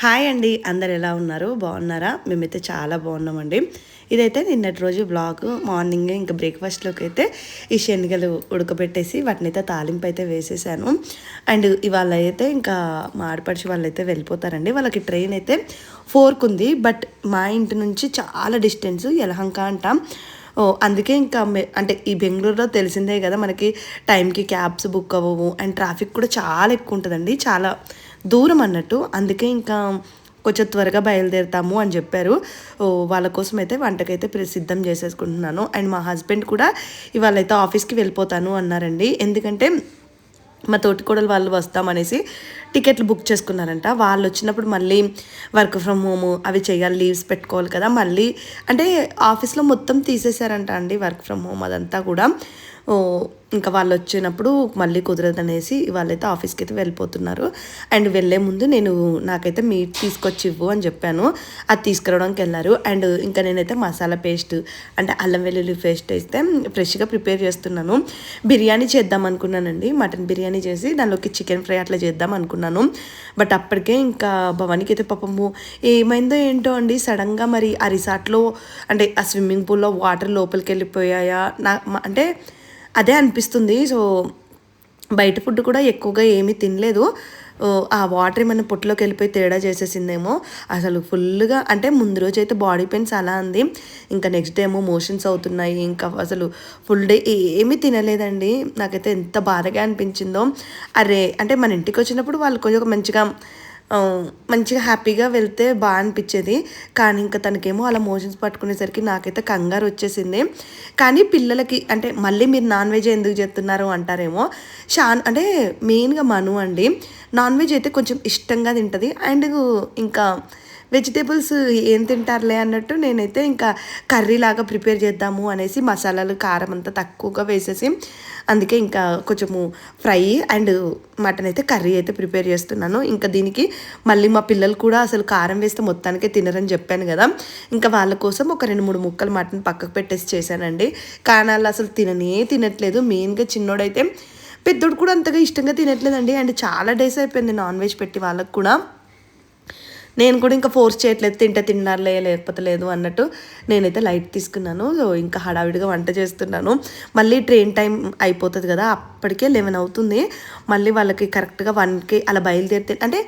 Hi అండి, అందరు ఎలా ఉన్నారు? బాగున్నారా? మేమైతే చాలా బాగున్నామండి. ఇదైతే నిన్నటి రోజు బ్లాగ్. మార్నింగ్ ఇంకా బ్రేక్ఫాస్ట్లోకి అయితే ఈ శనగలు ఉడకబెట్టేసి వాటిని అయితే తాలింపు అయితే వేసేసాను. అండ్ ఇవాళ అయితే ఇంకా మా ఆడపడిచి వాళ్ళు అయితే వెళ్ళిపోతారండి. వాళ్ళకి ట్రైన్ అయితే 4కు ఉంది. బట్ మా ఇంటి నుంచి చాలా డిస్టెన్స్, యలహంక అంటాం. అందుకే ఇంకా అంటే ఈ బెంగళూరులో తెలిసిందే కదా మనకి, టైంకి క్యాబ్స్ బుక్ అవ్వవు అండ్ ట్రాఫిక్ కూడా చాలా ఎక్కువ ఉంటుందండి, చాలా దూరం అన్నట్టు. అందుకే ఇంకా కొంచెం త్వరగా బయలుదేరుతాము అని చెప్పారు. వాళ్ళ కోసం అయితే వంటకైతే సిద్ధం చేసేసుకుంటున్నాను. అండ్ మా హస్బెండ్ కూడా ఇవాళ అయితే ఆఫీస్కి వెళ్ళిపోతాను అన్నారండి. ఎందుకంటే మా తోటికోడలు వాళ్ళు వస్తామనేసి టికెట్లు బుక్ చేసుకున్నారంట. వాళ్ళు వచ్చినప్పుడు మళ్ళీ వర్క్ ఫ్రమ్ హోమ్ అవి చేయాలి, లీవ్స్ పెట్టుకోవాలి కదా. మళ్ళీ అంటే ఆఫీస్లో మొత్తం తీసేశారంట అండి వర్క్ ఫ్రమ్ హోమ్ అదంతా కూడా. ఇంకా వాళ్ళు వచ్చినప్పుడు మళ్ళీ కుదరదనేసి వాళ్ళైతే ఆఫీస్కి అయితే వెళ్ళిపోతున్నారు. అండ్ వెళ్ళే ముందు నాకైతే మీట్ తీసుకొచ్చి ఇవ్వు అని చెప్పాను. అది తీసుకురావడానికి వెళ్ళారు. అండ్ ఇంకా నేనైతే మసాలా పేస్ట్ అంటే అల్లం వెల్లుల్లి పేస్ట్ వేస్తే ఫ్రెష్గా ప్రిపేర్ చేస్తున్నాను. బిర్యానీ చేద్దాం అనుకున్నానండి, మటన్ బిర్యానీ చేసి దానిలోకి చికెన్ ఫ్రై అట్లా చేద్దాం అనుకున్నాను. బట్ అప్పటికే ఇంకా భవానికి అయితే పాపము ఏమైందో ఏంటో అండి, సడన్గా మరి ఆ రిసార్ట్లో అంటే ఆ స్విమ్మింగ్ పూల్లో వాటర్ లోపలికి వెళ్ళిపోయాయా అంటే అదే అనిపిస్తుంది. సో బయట ఫుడ్ కూడా ఎక్కువగా ఏమీ తినలేదు. ఆ వాటర్ ఏమైనా పొట్టులోకి వెళ్ళిపోయి తేడా చేసేసిందేమో. అసలు ఫుల్గా అంటే ముందు రోజు అయితే బాడీ పెయిన్స్ అలా ఉంది, ఇంకా నెక్స్ట్ డే ఏమో మోషన్స్ అవుతున్నాయి. ఇంకా అసలు ఫుల్ డే ఏమీ తినలేదండి. నాకైతే ఎంత బాధగా అనిపించిందో. అరే అంటే మన ఇంటికి వచ్చినప్పుడు వాళ్ళు కొంచెం మంచిగా హ్యాపీగా వెళ్తే బాగా అనిపించేది. కానీ ఇంకా తనకేమో అలా మోషన్స్ పట్టుకునేసరికి నాకైతే కంగారు వచ్చేసింది. కానీ పిల్లలకి అంటే మళ్ళీ మీరు నాన్ వెజ్ ఎందుకు చేస్తున్నారు అంటారేమో. అంటే మెయిన్గా మను అండి నాన్ వెజ్ అయితే కొంచెం ఇష్టంగా తింటుంది. అండ్ ఇంకా వెజిటేబుల్స్ ఏం తింటారులే అన్నట్టు నేనైతే ఇంకా కర్రీ లాగా ప్రిపేర్ చేద్దాము అనేసి మసాలాలు కారం అంతా తక్కువగా వేసేసి అందుకే ఇంకా కొంచెము ఫ్రై అండ్ మటన్ అయితే కర్రీ అయితే ప్రిపేర్ చేస్తున్నాను. ఇంకా దీనికి మళ్ళీ మా పిల్లలు కూడా అసలు కారం వేస్తే మొత్తానికే తినరని చెప్పాను కదా, ఇంకా వాళ్ళ కోసం ఒక 2-3 ముక్కలు మటన్ పక్కకు పెట్టేసి చేశానండి. కానీ వాళ్ళు అసలు తినట్లేదు. మెయిన్గా చిన్నోడైతే, పెద్దోడు కూడా అంతగా ఇష్టంగా తినట్లేదండి. అండ్ చాలా డేస్ అయిపోయింది నాన్ వెజ్ పెట్టి వాళ్ళకు కూడా. నేను కూడా ఇంకా ఫోర్స్ చేయట్లేదు, తింటే తిన్నారులే లేకపోతే లేదు అన్నట్టు నేనైతే లైట్ తీసుకున్నాను. సో ఇంకా హడావిడిగా వంట చేస్తున్నాను. మళ్ళీ ట్రైన్ టైం అయిపోతుంది కదా, అప్పటికే 11 అవుతుంది. మళ్ళీ వాళ్ళకి కరెక్ట్గా 1కి అలా బయలుదేరితే అంటే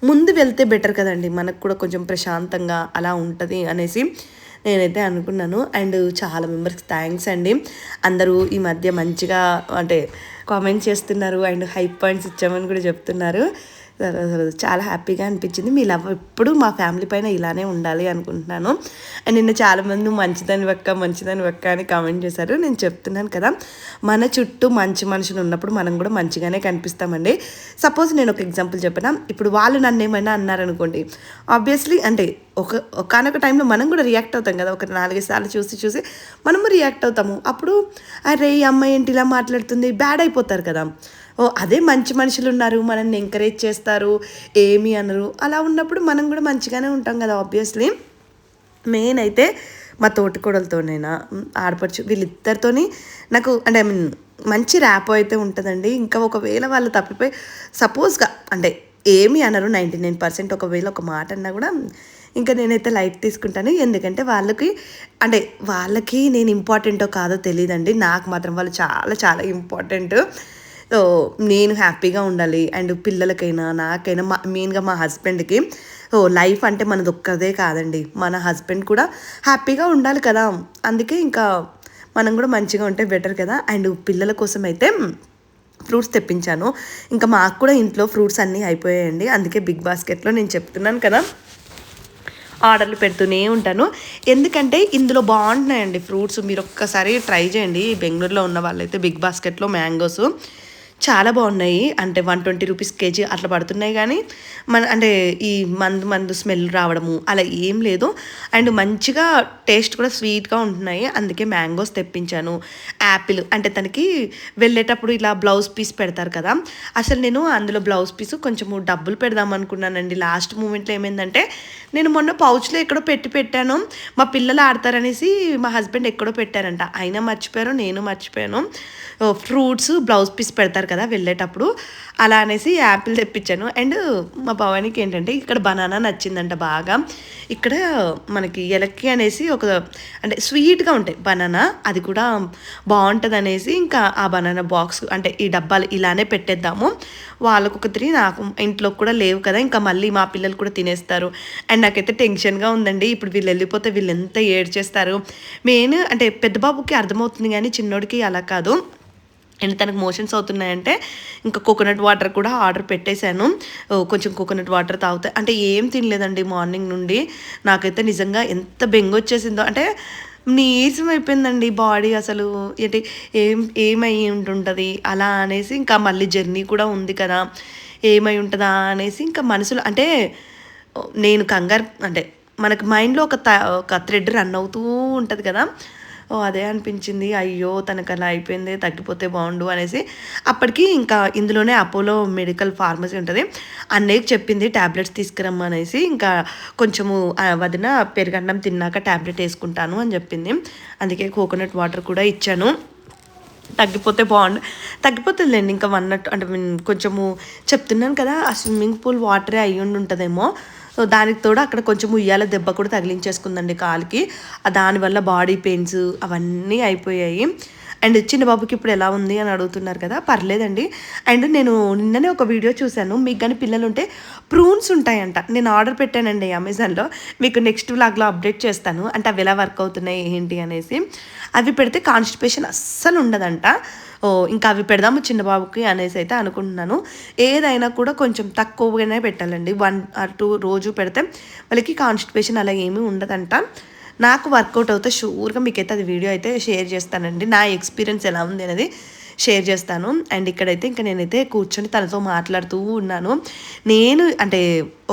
ముందు వెళ్తే బెటర్ కదండి, మనకు కూడా కొంచెం ప్రశాంతంగా అలా ఉంటుంది అనేసి నేనైతే అనుకున్నాను. అండ్ చాలా మెంబర్స్కి థ్యాంక్స్ అండి. అందరూ ఈ మధ్య మంచిగా అంటే కామెంట్ చేస్తున్నారు అండ్ హై పాయింట్స్ ఇచ్చామని కూడా చెప్తున్నారు. అసలు చాలా హ్యాపీగా అనిపించింది. మీ లవ్ ఎప్పుడు మా ఫ్యామిలీ పైన ఇలానే ఉండాలి అనుకుంటున్నాను. అండ్ నిన్న చాలామంది మంచిదని వెక్క అని కామెంట్ చేశారు. నేను చెప్తున్నాను కదా, మన చుట్టూ మంచి మనుషులు ఉన్నప్పుడు మనం కూడా మంచిగానే కనిపిస్తామండి. సపోజ్ నేను ఒక ఎగ్జాంపుల్ చెప్పిన, ఇప్పుడు వాళ్ళు నన్ను ఏమైనా అన్నారనుకోండి, ఆబ్వియస్లీ అంటే ఒకనొక టైంలో మనం కూడా రియాక్ట్ అవుతాం కదా, ఒక 4-5 సార్లు చూసి మనము రియాక్ట్ అవుతాము. అప్పుడు అరే ఈ అమ్మాయి ఏంటి ఇలా మాట్లాడుతుంది, బ్యాడ్ అయిపోతారు కదా. అదే మంచి మనుషులు ఉన్నారు, మనల్ని ఎంకరేజ్ చేస్తారు, ఏమీ అనరు. అలా ఉన్నప్పుడు మనం కూడా మంచిగానే ఉంటాం కదా ఆబ్వియస్లీ. మెయిన్ అయితే మా తోటికోడలతోనైనా ఆడపడుచు వీళ్ళిద్దరితోని నాకు అంటే ఐ మీన్ మంచి ర్యాపో అయితే ఉంటుందండి. ఇంకా ఒకవేళ వాళ్ళు తప్పిపోయి సపోజ్గా అంటే ఏమీ అనరు 99%, ఒకవేళ ఒక మాట అన్నా కూడా ఇంకా నేనైతే లైట్ తీసుకుంటాను. ఎందుకంటే వాళ్ళకి నేను ఇంపార్టెంటో కాదో తెలియదండి, నాకు మాత్రం వాళ్ళు చాలా చాలా ఇంపార్టెంట్. సో నేను హ్యాపీగా ఉండాలి. అండ్ పిల్లలకైనా నాకైనా మెయిన్గా మా హస్బెండ్కి లైఫ్ అంటే మనది ఒక్కదే కాదండి, మన హస్బెండ్ కూడా హ్యాపీగా ఉండాలి కదా. అందుకే ఇంకా మనం కూడా మంచిగా ఉంటే బెటర్ కదా. అండ్ పిల్లల కోసం అయితే ఫ్రూట్స్ తెప్పించాను. ఇంకా మాకు కూడా ఇంట్లో ఫ్రూట్స్ అన్నీ అయిపోయాయండి. అందుకే బిగ్ బాస్కెట్లో నేను చెప్తున్నాను కదా, ఆర్డర్లు పెడుతూనే ఉంటాను. ఎందుకంటే ఇందులో బాగుంటున్నాయండి ఫ్రూట్స్. మీరు ఒక్కసారి ట్రై చేయండి, బెంగళూరులో ఉన్న వాళ్ళైతే. బిగ్ బాస్కెట్లో మ్యాంగోస్ చాలా బాగున్నాయి. అంటే 120 రూపీస్ కేజీ అట్లా పడుతున్నాయి. కానీ అంటే ఈ మందు స్మెల్ రావడము అలా ఏం లేదు. అండ్ మంచిగా టేస్ట్ కూడా స్వీట్గా ఉంటున్నాయి. అందుకే మ్యాంగోస్ తెప్పించాను. యాపిల్ అంటే తనకి వెళ్ళేటప్పుడు ఇలా బ్లౌజ్ పీస్ పెడతారు కదా, అసలు నేను అందులో బ్లౌజ్ పీస్ కొంచెము డబ్బులు పెడదాం అనుకున్నానండి. లాస్ట్ మూమెంట్లో ఏమైందంటే, నేను మొన్న పౌచ్లో ఎక్కడో పెట్టాను. మా పిల్లలు ఆడతారనేసి మా హస్బెండ్ ఎక్కడో పెట్టారంట, అయినా మర్చిపోయారు, నేను మర్చిపోయాను. ఫ్రూట్స్ బ్లౌజ్ పీస్ పెడతారు కదా వెళ్ళేటప్పుడు, అలా అనేసి యాపిల్ తెప్పించాను. అండ్ మా భవానికి ఏంటంటే ఇక్కడ బనానా నచ్చిందంట బాగా. ఇక్కడ మనకి ఎలక్కి అనేసి ఒక అంటే స్వీట్గా ఉంటాయి బనానా, అది కూడా బాగుంటుంది అనేసి ఇంకా ఆ బనానా బాక్స్ అంటే ఈ డబ్బాలు ఇలానే పెట్టేద్దాము, వాళ్ళకు ఒక 3 నాకు ఇంట్లో కూడా లేవు కదా, ఇంకా మళ్ళీ మా పిల్లలు కూడా తినేస్తారు. అండ్ నాకైతే టెన్షన్గా ఉందండి, ఇప్పుడు వీళ్ళు వెళ్ళిపోతే వీళ్ళు ఎంత ఏడ్చేస్తారు. మెయిన్ అంటే పెద్ద బాబుకి అర్థమవుతుంది కానీ చిన్నోడికి అలా కాదు. అండ్ తనకు మోషన్స్ అవుతున్నాయంటే ఇంకా కోకోనట్ వాటర్ కూడా ఆర్డర్ పెట్టేశాను. కొంచెం కోకోనట్ వాటర్ తాగుతాయి అంటే ఏం తినలేదండి మార్నింగ్ నుండి. నాకైతే నిజంగా ఎంత బెంగొచ్చేసిందో, అంటే నీరసం అయిపోయిందండి బాడీ అసలు. ఏంటి ఏమై ఉంటుంటుంది అలా అనేసి, ఇంకా మళ్ళీ జర్నీ కూడా ఉంది కదా, ఏమై ఉంటుందా అనేసి ఇంకా మనసులో అంటే నేను కంగారు అంటే మనకి మైండ్లో ఒక థ్రెడ్ రన్ అవుతూ ఉంటుంది కదా, అదే అనిపించింది. అయ్యో తనకు అలా అయిపోయింది, తగ్గిపోతే బాగుండు అనేసి. అప్పటికి ఇంకా ఇందులోనే అపోలో మెడికల్ ఫార్మసీ ఉంటుంది, అన్నయ్యకి చెప్పింది ట్యాబ్లెట్స్ తీసుకురమ్మనేసి. ఇంకా కొంచెము వదిన పెరుగన్నం తిన్నాక ట్యాబ్లెట్ వేసుకుంటాను అని చెప్పింది, అందుకే కోకోనట్ వాటర్ కూడా ఇచ్చాను. తగ్గిపోతే బాగుండు, తగ్గిపోతుందిలేండి ఇంకా వన్నట్టు అంటే కొంచెము చెప్తున్నాను కదా, ఆ స్విమ్మింగ్ పూల్ వాటరే అయ్యి ఉంటుందేమో. సో దానికి తోడు అక్కడ కొంచెం ఉయ్యాల దెబ్బ కూడా తగిలించేసుకుందండి కాలుకి, దానివల్ల బాడీ పెయిన్స్ అవన్నీ అయిపోయాయి. అండ్ చిన్న బాబుకి ఇప్పుడు ఎలా ఉంది అని అడుగుతున్నారు కదా, పర్లేదండి. అండ్ నేను నిన్ననే ఒక వీడియో చూశాను, మీకు కానీ పిల్లలు ఉంటే ప్రూన్స్ ఉంటాయంట, నేను ఆర్డర్ పెట్టానండి అమెజాన్లో, మీకు నెక్స్ట్ వ్లాగ్లో అప్డేట్ చేస్తాను, అంటే అవి ఎలా వర్క్ అవుతున్నాయి ఏంటి అనేసి. అవి పెడితే కాన్స్టిపేషన్ అస్సలు ఉండదంట. ఇంకా అవి పెడదాము చిన్న బాబుకి అనేసి అయితే అనుకుంటున్నాను. ఏదైనా కూడా కొంచెం తక్కువగానే పెట్టాలండి, 1 or 2 రోజు పెడితే వాళ్ళకి కాన్స్టిపేషన్ అలా ఏమీ ఉండదంట. నాకు వర్కౌట్ అవుతే షూర్గా మీకైతే అది వీడియో అయితే షేర్ చేస్తానండి, నా ఎక్స్పీరియన్స్ ఎలా ఉంది అనేది షేర్ చేస్తాను. అండ్ ఇక్కడైతే ఇంకా నేనైతే కూర్చొని తనతో మాట్లాడుతూ ఉన్నాను. నేను అంటే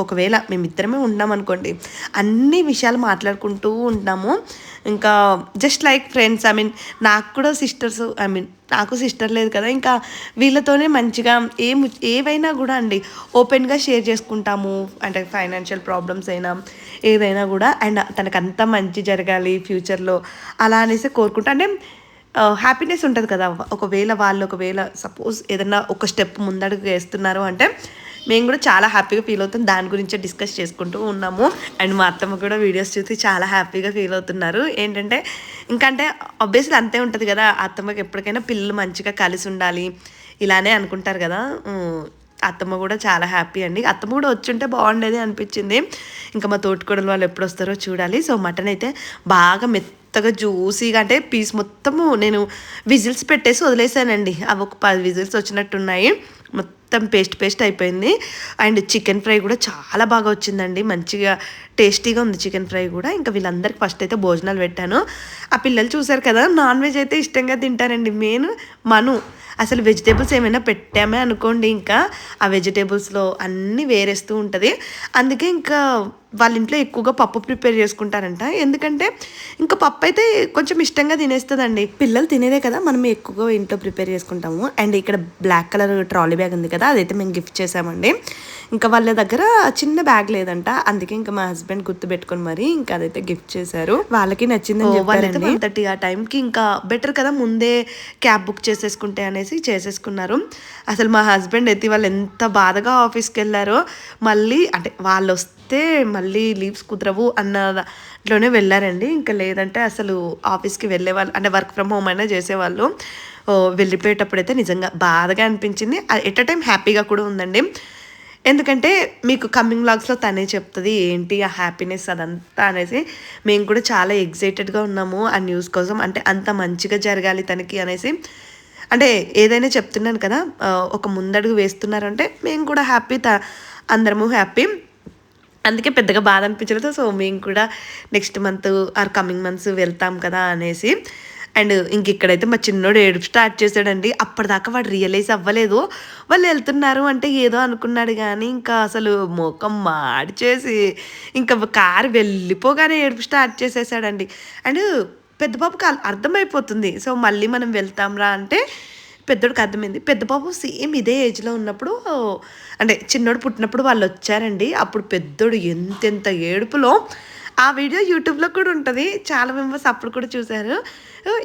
ఒకవేళ మేమిద్దరమే ఉన్నాం అనుకోండి, అన్ని విషయాలు మాట్లాడుకుంటూ ఉంటాము, ఇంకా just like friends. I mean నాకు కూడా సిస్టర్స్, ఐ మీన్ నాకు సిస్టర్ లేదు కదా, ఇంకా వీళ్ళతోనే మంచిగా ఏవైనా కూడా అండి ఓపెన్గా షేర్ చేసుకుంటాము. అంటే ఫైనాన్షియల్ ప్రాబ్లమ్స్ అయినా ఏదైనా కూడా. అండ్ తనకంతా మంచి జరగాలి ఫ్యూచర్లో అలా అనేసి కోరుకుంటా. అంటే హ్యాపీనెస్ ఉంటుంది కదా, ఒకవేళ సపోజ్ ఏదన్నా ఒక స్టెప్ ముందడుగు వేస్తున్నారు అంటే మేము కూడా చాలా హ్యాపీగా ఫీల్ అవుతాం, దాని గురించే డిస్కస్ చేసుకుంటూ ఉన్నాము. అండ్ మా అత్తమ్మ కూడా వీడియోస్ చూసి చాలా హ్యాపీగా ఫీల్ అవుతున్నారు. ఏంటంటే ఇంకంటే ఆబ్వియస్లీ అంతే ఉంటుంది కదా, అత్తమ్మకి ఎప్పటికైనా పిల్లలు మంచిగా కలిసి ఉండాలి ఇలానే అనుకుంటారు కదా. అత్తమ్మ కూడా చాలా హ్యాపీ అండి, అత్తమ్మ కూడా వచ్చుంటే బాగుండేది అనిపించింది. ఇంకా మా తోటికోడలు వాళ్ళు ఎప్పుడు వస్తారో చూడాలి. సో మటన్ అయితే బాగా మెత్తగా జ్యూసీగా, అంటే పీస్ మొత్తము నేను విజిల్స్ పెట్టేసి వదిలేసానండి, అవి ఒక 10 విజిల్స్ వచ్చినట్టున్నాయి, మొత్తం పేస్ట్ అయిపోయింది. అండ్ చికెన్ ఫ్రై కూడా చాలా బాగా వచ్చిందండి, మంచిగా టేస్టీగా ఉంది చికెన్ ఫ్రై కూడా. ఇంకా వీళ్ళందరికీ ఫస్ట్ అయితే భోజనాలు పెట్టాను. ఆ పిల్లలు చూసారు కదా, నాన్ వెజ్ అయితే ఇష్టంగా తింటారండి. మెయిన్ అసలు వెజిటేబుల్స్ ఏమైనా పెట్టామే అనుకోండి, ఇంకా ఆ వెజిటేబుల్స్లో అన్నీ వేరేస్తూ ఉంటుంది. అందుకే ఇంకా వాళ్ళ ఇంట్లో ఎక్కువగా పప్పు ప్రిపేర్ చేసుకుంటారంట, ఎందుకంటే ఇంకా పప్పు అయితే కొంచెం ఇష్టంగా తినేస్తుందండి. పిల్లలు తినేదే కదా మనం ఎక్కువగా ఇంట్లో ప్రిపేర్ చేసుకుంటాము. అండ్ ఇక్కడ బ్లాక్ కలర్ ట్రాలీ బ్యాగ్ ఉంది కదా, అదైతే మేము గిఫ్ట్ చేసామండి. ఇంకా వాళ్ళ దగ్గర చిన్న బ్యాగ్ లేదంట, అందుకే ఇంకా మా హస్బెండ్ గుర్తు పెట్టుకొని మరి ఇంకా అదైతే గిఫ్ట్ చేశారు. వాళ్ళకి నచ్చిందని చెప్పారండి. 1:30 ఆ టైంకి ఇంకా బెటర్ కదా ముందే క్యాబ్ బుక్ చేసేసుకుంటే అనేసి చేసేసుకున్నారు. అసలు మా హస్బెండ్ అయితే వాళ్ళు ఎంత బాధగా ఆఫీస్కి వెళ్ళారో, మళ్ళీ అంటే వాళ్ళు వస్తే మళ్ళీ లీవ్స్ కుదరవు అన్నట్లోనే వెళ్ళారండి. ఇంకా లేదంటే అసలు ఆఫీస్కి వెళ్ళేవాళ్ళు, అంటే వర్క్ ఫ్రమ్ హోమ్ అయినా చేసేవాళ్ళు. వెళ్ళిపోయేటప్పుడైతే నిజంగా బాధగా అనిపించింది, ఎట్ అ టైం హ్యాపీగా కూడా ఉందండి. ఎందుకంటే మీకు కమింగ్ వ్లాగ్స్లో తనే చెప్తుంది ఏంటి ఆ హ్యాపీనెస్ అదంతా అనేసి. మేము కూడా చాలా ఎగ్జైటెడ్గా ఉన్నాము ఆ న్యూస్ కోసం, అంటే అంత మంచిగా జరగాలి తనకి అనేసి. అంటే ఏదైనా చెప్తున్నాను కదా, ఒక ముందడుగు వేస్తున్నారంటే మేము కూడా హ్యాపీ, అందరము హ్యాపీ, అందుకే పెద్దగా బాధ అనిపించలేదు. సో మేము కూడా next month or coming months వెళ్తాం కదా అనేసి. అండ్ ఇంక ఇక్కడైతే మా చిన్నోడు ఏడుపు స్టార్ట్ చేశాడండి, అప్పటిదాకా వాడు రియలైజ్ అవ్వలేదు వాళ్ళు వెళ్తున్నారు అంటే, ఏదో అనుకున్నాడు కానీ ఇంకా అసలు ముఖం మాడిచేసి ఇంకా కారు వెళ్ళిపోగానే ఏడుపు స్టార్ట్ చేసేసాడండి. అండ్ పెద్ద బాబుకి అర్థమైపోతుంది, సో మళ్ళీ మనం వెళ్తాంరా అంటే పెద్దోడికి అర్థమైంది. పెద్ద బాబు సేమ్ ఇదే ఏజ్లో ఉన్నప్పుడు, అంటే చిన్నోడు పుట్టినప్పుడు వాళ్ళు వచ్చారండి, అప్పుడు పెద్దోడు ఎంతెంత ఏడుపులో ఆ వీడియో యూట్యూబ్లో కూడా ఉంటుంది, చాలా మెంబర్స్ అప్పుడు కూడా చూశారు.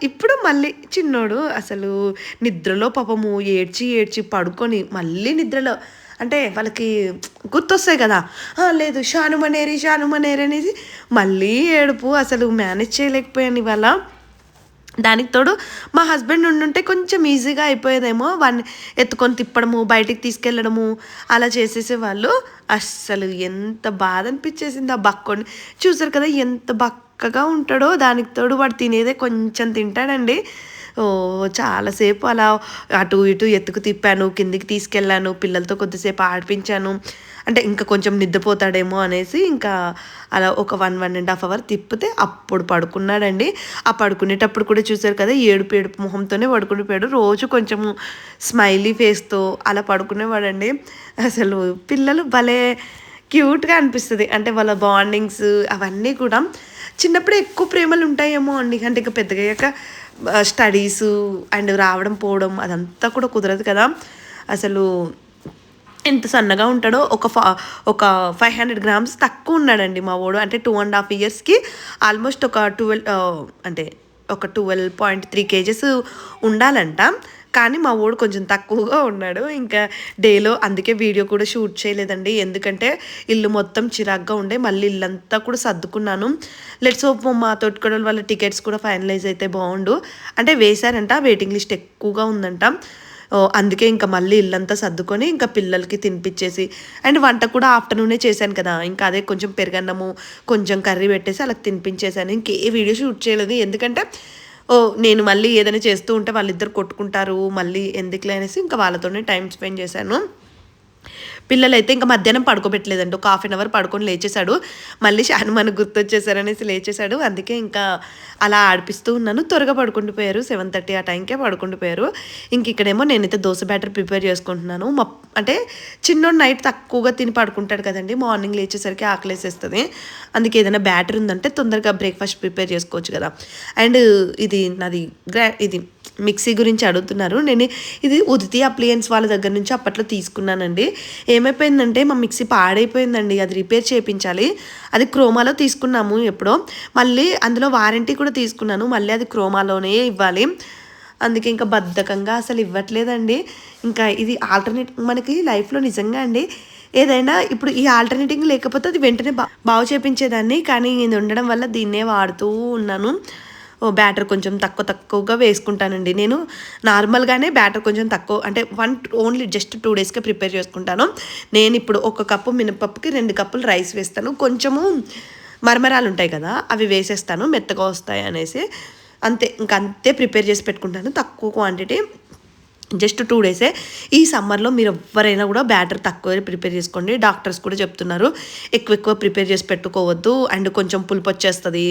ఇప్పుడు మళ్ళీ చిన్నోడు అసలు నిద్రలో పాపము ఏడ్చి ఏడ్చి పడుకొని మళ్ళీ నిద్రలో అంటే వాళ్ళకి గుర్తొస్తాయి కదా, లేదు షానుమనేరి షానుమనేరి అనేసి మళ్ళీ ఏడుపు. అసలు మేనేజ్ చేయలేకపోయాను ఇవాళ. దానికి తోడు మా హస్బెండ్ ఉండుంటే కొంచెం ఈజీగా అయిపోయేదేమో, వాడిని ఎత్తుకొని తిప్పడము, బయటికి తీసుకెళ్ళడము అలా చేసేసేవాళ్ళు. అస్సలు ఎంత బాధ అనిపించేసింది ఆ బక్కోని. చూసారు కదా ఎంత బక్కగా ఉంటాడో, దానికి తోడు వాడు తినేదే కొంచెం తింటాడండి. చాలాసేపు అలా అటు ఇటు ఎత్తుకు తిప్పాను, కిందికి తీసుకెళ్ళాను, పిల్లలతో కొద్దిసేపు ఆడిపించాను. అంటే ఇంకా కొంచెం నిద్రపోతాడేమో అనేసి ఇంకా అలా ఒక 1.5 అవర్ తిప్పితే అప్పుడు పడుకున్నాడండి. ఆ పడుకునేటప్పుడు కూడా చూసారు కదా, ఏడుపు ఏడుపు మొహంతోనే పడుకునిపోయాడు. రోజు కొంచెము స్మైలీ ఫేస్తో అలా పడుకునేవాడండి. అసలు పిల్లలు భలే క్యూట్గా అనిపిస్తుంది. అంటే వాళ్ళ బాండింగ్స్ అవన్నీ కూడా చిన్నప్పుడే ఎక్కువ ప్రేమలు ఉంటాయేమో అండి. అంటే ఇంకా పెద్దగా అయ్యాక స్టడీసు అండ్ రావడం పోవడం అదంతా కూడా కుదరదు కదా. అసలు ఎంత సన్నగా ఉంటాడో, ఒక 500 గ్రామ్స్ తక్కువ ఉన్నాడండి మా వాడు. అంటే 2.5 ఇయర్స్కి ఆల్మోస్ట్ ఒక 12.3 కేజెస్ ఉండాలంట. కానీ మా వాడు కొంచెం తక్కువగా ఉన్నాడు. ఇంకా డేలో అందుకే వీడియో కూడా షూట్ చేయలేదండి, ఎందుకంటే ఇల్లు మొత్తం చిరాగ్గా ఉండే. మళ్ళీ ఇల్లంతా కూడా సర్దుకున్నాను. లెట్స్ హోప్ మా తోటికోడలు వాళ్ళ టికెట్స్ కూడా ఫైనలైజ్ అయితే బాగుండు. అంటే వేశారంట, వెయిటింగ్ లిస్ట్ ఎక్కువగా ఉందంట. అందుకే ఇంకా మళ్ళీ ఇల్లంతా సర్దుకొని ఇంకా పిల్లలకి తినిపించేసి, అండ్ వంట కూడా ఆఫ్టర్నూనే చేశాను కదా, ఇంకా అదే కొంచెం పెరుగన్నము కొంచెం కర్రీ పెట్టేసి అలా తినిపించేశాను. ఇంకే వీడియో షూట్ చేయలేదు, ఎందుకంటే నేను మళ్ళీ ఏదైనా చేస్తూ ఉంటే వాళ్ళిద్దరు కొట్టుకుంటారు, మళ్ళీ ఎందుకులే అనేసి ఇంకా వాళ్ళతోనే టైం స్పెండ్ చేశాను. పిల్లలైతే ఇంకా మధ్యాహ్నం పడుకోబెట్టలేదండి, ఒక 1/2 అవర్ పడుకొని లేచేశాడు. మళ్ళీ మనకు గుర్తొచ్చేసారనేసి లేచేశాడు. అందుకే ఇంకా అలా ఆడిపిస్తూ ఉన్నాను. త్వరగా పడుకుండిపోయారు, 7:30 ఆ టైంకే పడుకుండిపోయారు. ఇంక ఇక్కడేమో నేనైతే దోశ బ్యాటర్ ప్రిపేర్ చేసుకుంటున్నాను. అంటే చిన్నోడు నైట్ తక్కువగా తిని పడుకుంటాడు కదండి, మార్నింగ్ లేచేసరికి ఆకలేసేస్తుంది. అందుకే ఏదైనా బ్యాటర్ ఉందంటే తొందరగా బ్రేక్ఫాస్ట్ ప్రిపేర్ చేసుకోవచ్చు కదా. అండ్ ఇది నాది ఇది మిక్సీ గురించి అడుగుతున్నారు. నేను ఇది ఉదితి అప్లయన్స్ వాళ్ళ దగ్గర నుంచి అప్పట్లో తీసుకున్నానండి. ఏమైపోయిందంటే మా మిక్సీ పాడైపోయిందండి, అది రిపేర్ చేయించాలి. అది క్రోమాలో తీసుకున్నాము ఎప్పుడో, మళ్ళీ అందులో వారంటీ కూడా తీసుకున్నాను, మళ్ళీ అది క్రోమాలోనే ఇవ్వాలి. అందుకే ఇంకా బద్ధకంగా అసలు ఇవ్వట్లేదండి. ఇంకా ఇది ఆల్టర్నేట్ మనకి లైఫ్లో నిజంగా అండి, ఏదైనా ఇప్పుడు ఈ ఆల్టర్నేటింగ్ లేకపోతే అది వెంటనే బాగు చేయించేదాన్ని. కానీ ఇది ఉండడం వల్ల దీన్నే వాడుతూ ఉన్నాను. బ్యాటర్ కొంచెం తక్కువగా వేసుకుంటానండి నేను. నార్మల్గానే బ్యాటర్ కొంచెం తక్కువ, అంటే ఓన్లీ జస్ట్ 2 డేస్కే ప్రిపేర్ చేసుకుంటాను. నేను ఇప్పుడు 1 కప్పు మినపప్పుకి 2 కప్పులు రైస్ వేస్తాను. కొంచెము మరమరాలు ఉంటాయి కదా, అవి వేసేస్తాను మెత్తగా వస్తాయి అనేసి. అంతే, అంతే ప్రిపేర్ చేసి పెట్టుకుంటాను, తక్కువ క్వాంటిటీ, జస్ట్ 2 డేసే. ఈ సమ్మర్లో మీరు ఎవరైనా కూడా బ్యాటర్ తక్కువ ప్రిపేర్ చేసుకోండి. డాక్టర్స్ కూడా చెప్తున్నారు ఎక్కువ ప్రిపేర్ చేసి పెట్టుకోవద్దు, అండ్ కొంచెం పులుపు వచ్చేస్తుంది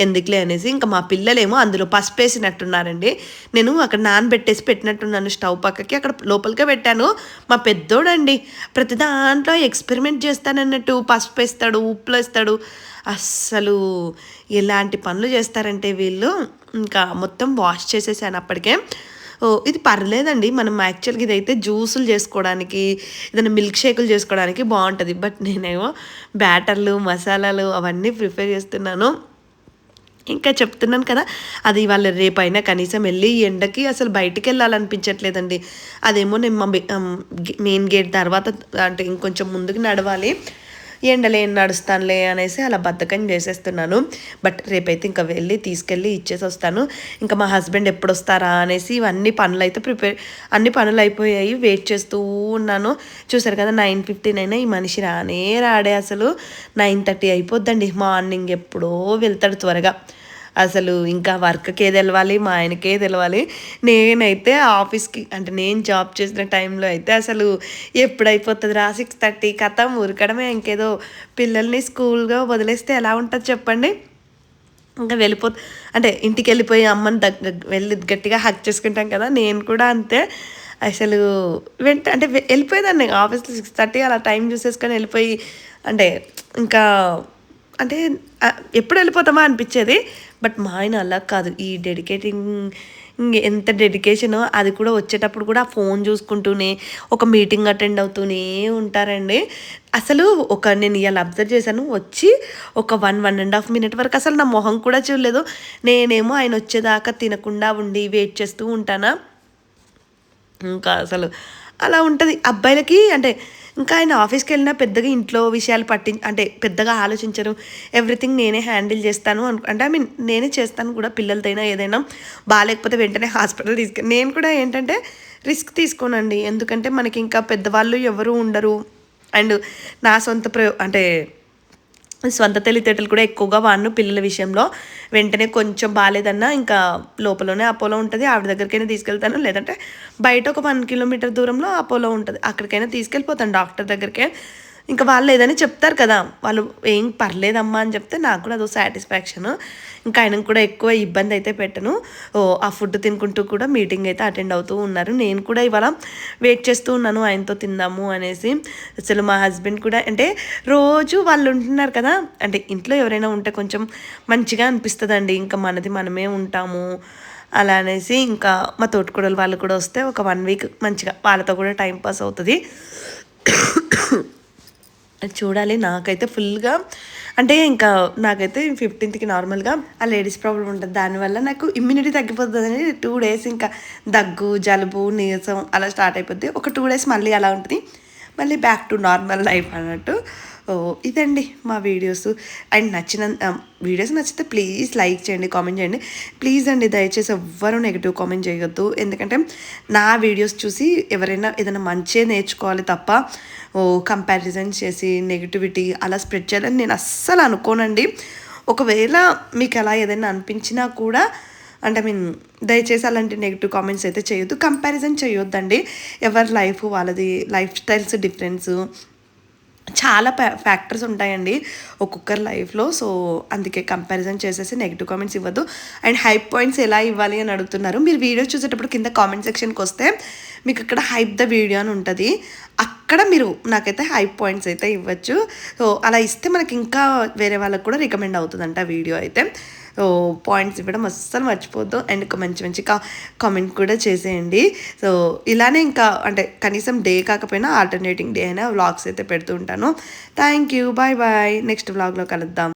ఎందుకులే అనేసి. ఇంకా మా పిల్లలేమో అందులో పసుపు వేసినట్టున్నారండి. నేను అక్కడ నానబెట్టేసి పెట్టినట్టున్నాను స్టవ్ పక్కకి, అక్కడ లోపలికే పెట్టాను. మా పెద్దోడండి ప్రతి దాంట్లో ఎక్స్పెరిమెంట్ చేస్తానన్నట్టు పసుపు వేస్తాడు, ఉప్పులు వేస్తాడు. అస్సలు ఎలాంటి పనులు చేస్తారంటే వీళ్ళు. ఇంకా మొత్తం వాష్ చేసేసాను అప్పటికే. ఇది పర్లేదండి, మనం యాక్చువల్గా ఇదైతే జ్యూసులు చేసుకోవడానికి, ఏదైనా మిల్క్ షేకులు చేసుకోవడానికి బాగుంటుంది. బట్ నేనేమో బ్యాటర్లు మసాలాలు అవన్నీ ప్రిపేర్ చేస్తున్నాను. ఇంకా చెప్తున్నాను కదా, అది వాళ్ళ రేపైనా కనీసం వెళ్ళి ఎండకి అసలు బయటికి వెళ్ళాలనిపించట్లేదండి. అదేమో నేను మెయిన్ గేట్ తర్వాత అంటే ఇంకొంచెం ముందుకు నడవాలి, ఎండలే నడుస్తానులే అనేసి అలా బద్ధకం చేసేస్తున్నాను. బట్ రేపైతే ఇంకా వెళ్ళి తీసుకెళ్ళి ఇచ్చేసి వస్తాను. ఇంకా మా హస్బెండ్ ఎప్పుడు వస్తారా అనేసి ఇవన్నీ పనులు అయితే అన్ని పనులు అయిపోయాయి, వెయిట్ చేస్తూ ఉన్నాను. చూసారు కదా 9:15 అయినా ఈ మనిషి రాడే. అసలు 9:30 అయిపోద్దండి. మార్నింగ్ ఎప్పుడో వెళ్తాడు త్వరగా. అసలు ఇంకా వర్క్కే తెలవాలి, మా ఆయనకే తెలవాలి. నేనైతే ఆఫీస్కి అంటే నేను జాబ్ చేసిన టైంలో అయితే అసలు ఎప్పుడైపోతుందిరా 6:30 కథం ఉరకడమే. ఇంకేదో పిల్లల్ని స్కూల్గా వదిలేస్తే ఎలా ఉంటుంది చెప్పండి. ఇంకా అంటే ఇంటికి వెళ్ళిపోయి అమ్మని వెళ్ళి గట్టిగా హగ్ చేసుకుంటాం కదా, నేను కూడా అంతే. అసలు అంటే వెళ్ళిపోయేదాన్ని ఆఫీస్లో 6:30 అలా టైం చూసేసుకొని వెళ్ళిపోయి, అంటే ఇంకా అంటే ఎప్పుడు వెళ్ళిపోతామా అనిపించేది. బట్ మా ఆయన అలా కాదు, ఈ డెడికేటింగ్ ఎంత డెడికేషనో అది కూడా వచ్చేటప్పుడు కూడా ఫోన్ చూసుకుంటూనే ఒక మీటింగ్ అటెండ్ అవుతూనే ఉంటారండి. అసలు నేను ఇవాళ అబ్జర్వ్ చేశాను. వచ్చి ఒక 1.5 మినిట్ వరకు అసలు నా మొహం కూడా చూడలేదు. నేనేమో ఆయన వచ్చేదాకా తినకుండా ఉండి వెయిట్ చేస్తూ ఉంటానా. ఇంకా అసలు అలా ఉంటది. అబ్బాయిలకి అంటే ఇంకా ఆయన ఆఫీస్‌కెళ్ళినా పెద్దగా ఇంట్లో విషయాలు అంటే పెద్దగా ఆలోచించరు. ఎవ్రీథింగ్ నేనే హ్యాండిల్ చేస్తాను అంటే ఐ మీన్ నేనే చేస్తాను కూడా పిల్లలదైనా ఏదైనా. బాలేకపోతే వెంటనే హాస్పిటల్ నేను కూడా ఏంటంటే రిస్క్ తీసుకోనండి. ఎందుకంటే మనకి ఇంకా పెద్దవాళ్ళు ఎవరు ఉండరు. అండ్ నా సొంత అంటే సొంత తెలివితేటలు కూడా ఎక్కువగా వాడను పిల్లల విషయంలో. వెంటనే కొంచెం బాలేదన్నా ఇంకా లోపలనే అపోలో ఉంటది. ఆవిడ దగ్గరికైనా తీసుకెళ్తాను. లేదంటే బయట ఒక 1 కిలోమీటర్ దూరంలో అపోలో ఉంటది. అక్కడికైనా తీసుకెళ్ళిపోతాను డాక్టర్ దగ్గరికే. ఇంకా వాళ్ళు ఏదైనా చెప్తారు కదా! వాళ్ళు ఏం పర్లేదమ్మా అని చెప్తే నాకు కూడా అదో సాటిస్ఫాక్షను. ఇంకా ఆయనకు కూడా ఎక్కువ ఇబ్బంది అయితే పెట్టను. ఆ ఫుడ్ తినుకుంటూ కూడా మీటింగ్ అయితే అటెండ్ అవుతూ ఉన్నారు. నేను కూడా ఇవాళ వెయిట్ చేస్తూ ఉన్నాను ఆయనతో తిందాము అనేసి. అసలు మా హస్బెండ్ కూడా అంటే రోజు వాళ్ళు ఉంటున్నారు కదా! అంటే ఇంట్లో ఎవరైనా ఉంటే కొంచెం మంచిగా అనిపిస్తదండి. ఇంకా మనది మనమే ఉంటాము. అలా అనేసి ఇంకా మా తోటికోడలు వాళ్ళు కూడా వస్తే ఒక 1 వీక్ మంచిగా వాళ్ళతో కూడా టైం పాస్ అవుతది. చూడాలి. నాకైతే ఫుల్‌గా అంటే ఇంకా నాకైతే 15థ్‌కి నార్మల్‌గా ఆ లేడీస్ ప్రాబ్లమ్ ఉంటది. దానివల్ల నాకు ఇమ్యూనిటీ తగ్గిపోతదని 2 డేస్ ఇంకా దగ్గు, జలుబు, నీరసం అలా స్టార్ట్ అయిపోద్ది. ఒక 2 డేస్ మళ్ళీ అలా ఉంటది. మళ్ళీ బ్యాక్ టు నార్మల్ లైఫ్ అన్నట్టు. ఇదండి మా వీడియోస్. అండ్ వీడియోస్ నచ్చితే ప్లీజ్ లైక్ చేయండి, కామెంట్ చేయండి. ప్లీజ్ అండి దయచేసి ఎవ్వరూ నెగెటివ్ కామెంట్ చేయొద్దు. ఎందుకంటే నా వీడియోస్ చూసి ఎవరైనా ఏదైనా మంచే నేర్చుకోవాలి తప్ప కంపారిజన్ చేసి నెగటివిటీ అలా స్ప్రెడ్ చేయాలని నేను అస్సలు అనుకోనండి. ఒకవేళ మీకు అలా ఏదైనా అనిపించినా కూడా అంటే ఐ మీన్ దయచేసి అలాంటి నెగిటివ్ కామెంట్స్ అయితే చేయొద్దు. కంపారిజన్ చేయొద్దండి. ఎవరి లైఫ్ వాళ్ళది, లైఫ్ స్టైల్స్ డిఫరెన్సు చాలా ఫ్యాక్టర్స్ ఉంటాయండి ఒక్కొక్కరి లైఫ్లో. సో అందుకే కంపారిజన్ చేసేసి నెగిటివ్ కామెంట్స్ ఇవ్వద్దు. అండ్ హైప్ పాయింట్స్ ఎలా ఇవ్వాలి అని అడుగుతున్నారు. మీరు వీడియోస్ చూసేటప్పుడు కింద కామెంట్ సెక్షన్కి వస్తే మీకు ఇక్కడ హైప్ ద వీడియో అని ఉంటుంది. అక్కడ మీరు నాకైతే హైప్ పాయింట్స్ అయితే ఇవ్వచ్చు. సో అలా ఇస్తే మనకి ఇంకా వేరే వాళ్ళకి కూడా రికమెండ్ అవుతుందంట వీడియో అయితే. సో పాయింట్స్ ఇవ్వడం అస్సలు మర్చిపోద్దు. అండ్ మంచి మంచి కామెంట్ కూడా చేసేయండి. సో ఇలానే ఇంకా అంటే కనీసం డే కాకపోయినా ఆల్టర్నేటింగ్ డే అయినా వ్లాగ్స్ అయితే పెడుతూ ఉంటాను. Thank you. Bye bye. Next వ్లాగ్లో కలుద్దాం.